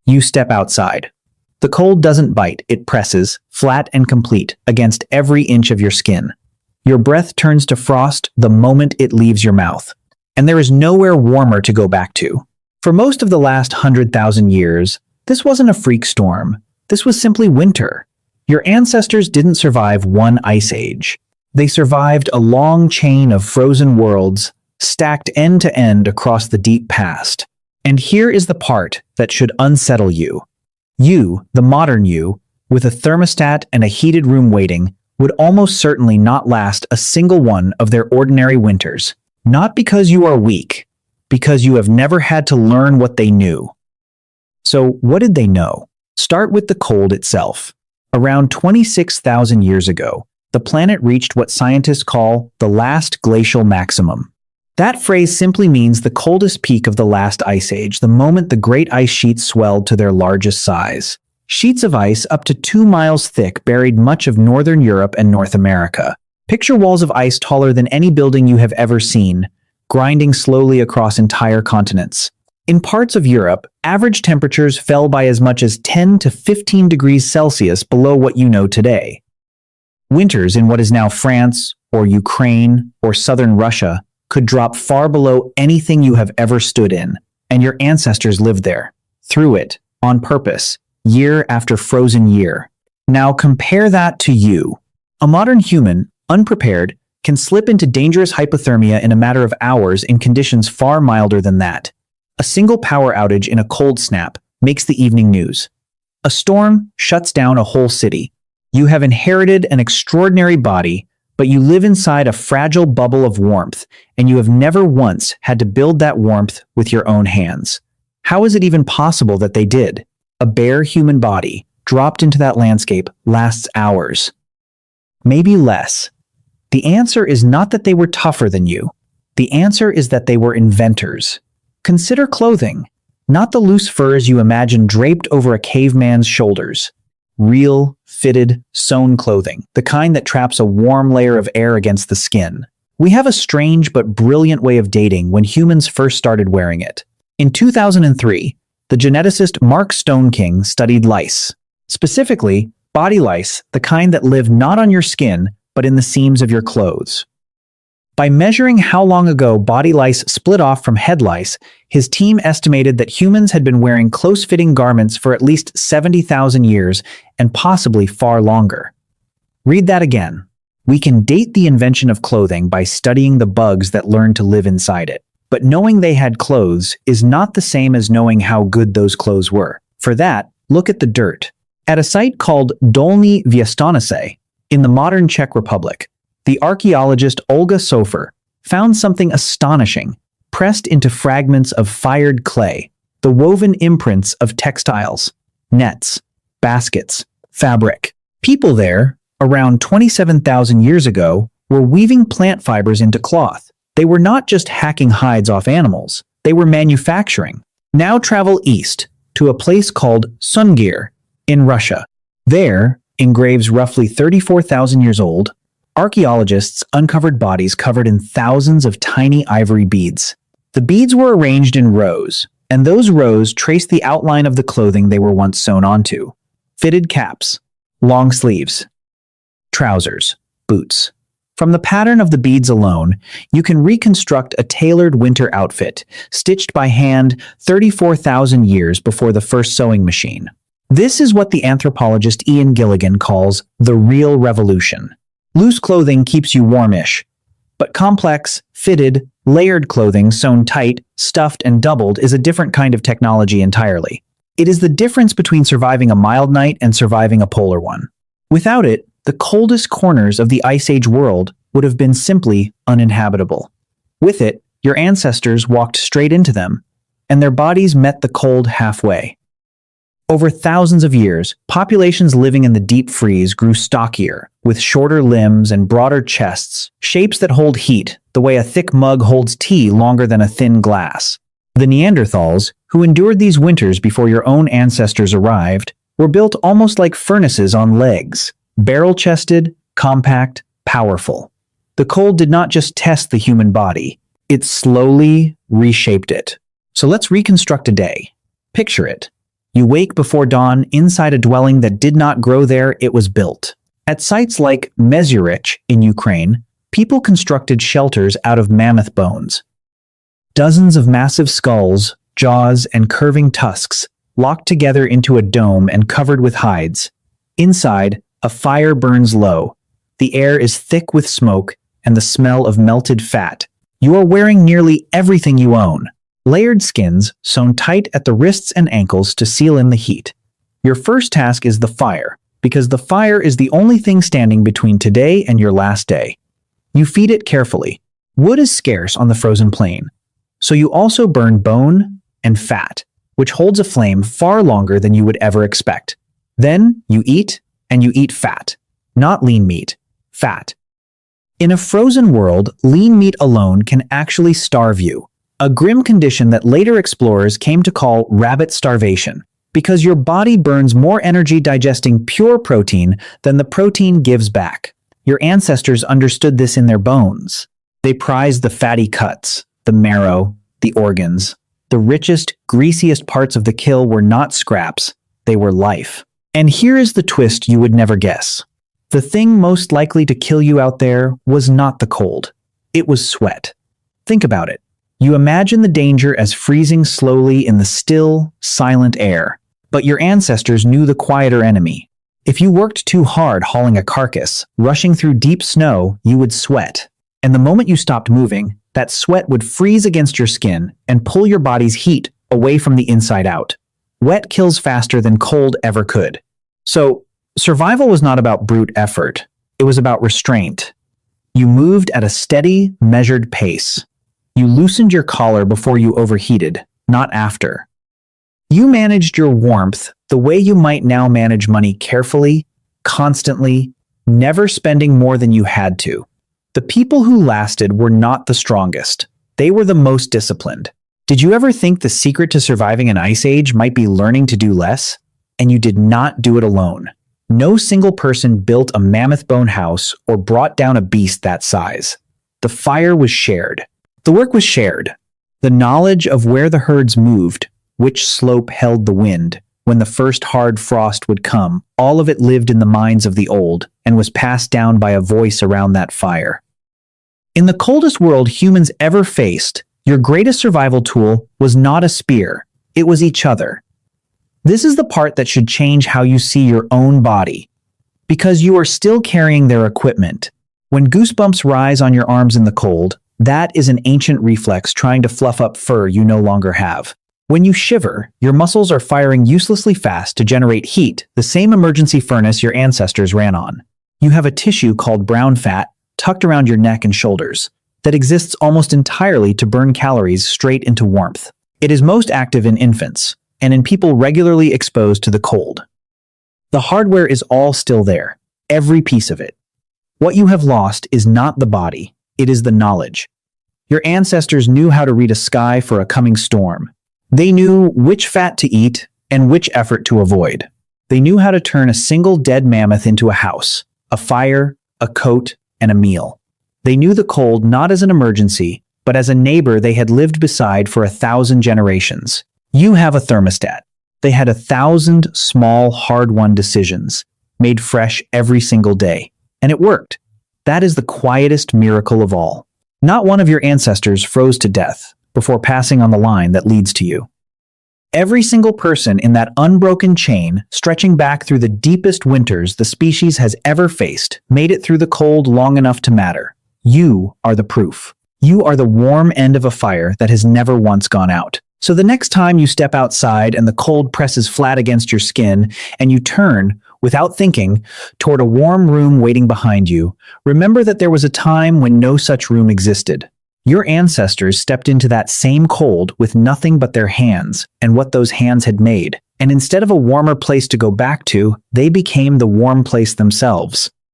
You step outside. The cold doesn't bite, it presses, flat and complete, against every inch of your skin. Your breath turns to frost the moment it leaves your mouth. And there is nowhere warmer to go back to. For most of the last 100,000 years, this wasn't a freak storm. This was simply winter. Your ancestors didn't survive one ice age. They survived a long chain of frozen worlds, stacked end to end across the deep past. And here is the part that should unsettle you. You, the modern you, with a thermostat and a heated room waiting, would almost certainly not last a single one of their ordinary winters. Not because you are weak, because you have never had to learn what they knew. So what did they know? Start with the cold itself. Around 26,000 years ago, the planet reached what scientists call the last glacial maximum. That phrase simply means the coldest peak of the last ice age, the moment the great ice sheets swelled to their largest size. Sheets of ice up to 2 miles thick buried much of northern Europe and North America. Picture walls of ice taller than any building you have ever seen, grinding slowly across entire continents. In parts of Europe, average temperatures fell by as much as 10 to 15 degrees Celsius below what you know today. Winters in what is now France, or Ukraine, or southern Russia could drop far below anything you have ever stood in, and your ancestors lived there, through it, on purpose, year after frozen year. Now compare that to you. A modern human, unprepared, can slip into dangerous hypothermia in a matter of hours in conditions far milder than that. A single power outage in a cold snap makes the evening news. A storm shuts down a whole city. You have inherited an extraordinary body, but you live inside a fragile bubble of warmth, and you have never once had to build that warmth with your own hands. How is it even possible that they did? A bare human body, dropped into that landscape, lasts hours. Maybe less. The answer is not that they were tougher than you. The answer is that they were inventors. Consider clothing, not the loose furs you imagine draped over a caveman's shoulders. Real, fitted, sewn clothing, the kind that traps a warm layer of air against the skin. We have a strange but brilliant way of dating when humans first started wearing it. In 2003, the geneticist Mark Stoneking studied lice. Specifically, body lice, the kind that live not on your skin, but in the seams of your clothes. By measuring how long ago body lice split off from head lice, his team estimated that humans had been wearing close-fitting garments for at least 70,000 years and possibly far longer. Read that again. We can date the invention of clothing by studying the bugs that learned to live inside it. But knowing they had clothes is not the same as knowing how good those clothes were. For that, look at the dirt. At a site called Dolní Věstonice, in the modern Czech Republic, the archaeologist Olga Sofer found something astonishing, pressed into fragments of fired clay, the woven imprints of textiles, nets, baskets, fabric. People there, around 27,000 years ago, were weaving plant fibers into cloth. They were not just hacking hides off animals, they were manufacturing. Now travel east to a place called Sungir in Russia. There, in graves roughly 34,000 years old, archaeologists uncovered bodies covered in thousands of tiny ivory beads. The beads were arranged in rows, and those rows traced the outline of the clothing they were once sewn onto. Fitted caps, long sleeves, trousers, boots. From the pattern of the beads alone, you can reconstruct a tailored winter outfit, stitched by hand 34,000 years before the first sewing machine. This is what the anthropologist Ian Gilligan calls the real revolution. Loose clothing keeps you warmish, but complex, fitted, layered clothing sewn tight, stuffed, and doubled is a different kind of technology entirely. It is the difference between surviving a mild night and surviving a polar one. Without it, the coldest corners of the Ice Age world would have been simply uninhabitable. With it, your ancestors walked straight into them, and their bodies met the cold halfway. Over thousands of years, populations living in the deep freeze grew stockier, with shorter limbs and broader chests, shapes that hold heat, the way a thick mug holds tea longer than a thin glass. The Neanderthals, who endured these winters before your own ancestors arrived, were built almost like furnaces on legs. Barrel-chested, compact, powerful. The cold did not just test the human body, it slowly reshaped it. So let's reconstruct a day. Picture it. You wake before dawn inside a dwelling that did not grow there, it was built. At sites like Mezurich in Ukraine, people constructed shelters out of mammoth bones. Dozens of massive skulls, jaws, and curving tusks, locked together into a dome and covered with hides. Inside, a fire burns low. The air is thick with smoke and the smell of melted fat. You are wearing nearly everything you own. Layered skins sewn tight at the wrists and ankles to seal in the heat. Your first task is the fire, because the fire is the only thing standing between today and your last day. You feed it carefully. Wood is scarce on the frozen plain, so you also burn bone and fat, which holds a flame far longer than you would ever expect. Then you eat, and you eat fat. Not lean meat, fat. In a frozen world, lean meat alone can actually starve you, a grim condition that later explorers came to call rabbit starvation, because your body burns more energy digesting pure protein than the protein gives back. Your ancestors understood this in their bones. They prized the fatty cuts, the marrow, the organs. The richest, greasiest parts of the kill were not scraps, they were life. And here is the twist you would never guess. The thing most likely to kill you out there was not the cold. It was sweat. Think about it. You imagine the danger as freezing slowly in the still, silent air. But your ancestors knew the quieter enemy. If you worked too hard hauling a carcass, rushing through deep snow, you would sweat. And the moment you stopped moving, that sweat would freeze against your skin and pull your body's heat away from the inside out. Wet kills faster than cold ever could. So, survival was not about brute effort. It was about restraint. You moved at a steady, measured pace. You loosened your collar before you overheated, not after. You managed your warmth the way you might now manage money carefully, constantly, never spending more than you had to. The people who lasted were not the strongest. They were the most disciplined. Did you ever think the secret to surviving an ice age might be learning to do less? And you did not do it alone. No single person built a mammoth bone house or brought down a beast that size. The fire was shared. The work was shared. The knowledge of where the herds moved, which slope held the wind, when the first hard frost would come, all of it lived in the minds of the old and was passed down by a voice around that fire. In the coldest world humans ever faced, your greatest survival tool was not a spear, it was each other. This is the part that should change how you see your own body, because you are still carrying their equipment. When goosebumps rise on your arms in the cold, that is an ancient reflex trying to fluff up fur you no longer have. When you shiver, your muscles are firing uselessly fast to generate heat, the same emergency furnace your ancestors ran on. You have a tissue called brown fat tucked around your neck and shoulders that exists almost entirely to burn calories straight into warmth. It is most active in infants and in people regularly exposed to the cold. The hardware is all still there, every piece of it. What you have lost is not the body, it is the knowledge. Your ancestors knew how to read a sky for a coming storm. They knew which fat to eat and which effort to avoid. They knew how to turn a single dead mammoth into a house, a fire, a coat, and a meal. They knew the cold not as an emergency, but as a neighbor they had lived beside for 1,000 generations. You have a thermostat. They had 1,000 small, hard-won decisions, made fresh every single day. And it worked. That is the quietest miracle of all. Not one of your ancestors froze to death before passing on the line that leads to you. Every single person in that unbroken chain, stretching back through the deepest winters the species has ever faced, made it through the cold long enough to matter. You are the proof. You are the warm end of a fire that has never once gone out. So the next time you step outside and the cold presses flat against your skin and you turn, without thinking, toward a warm room waiting behind you, remember that there was a time when no such room existed. Your ancestors stepped into that same cold with nothing but their hands and what those hands had made, and instead of a warmer place to go back to, they became the warm place themselves.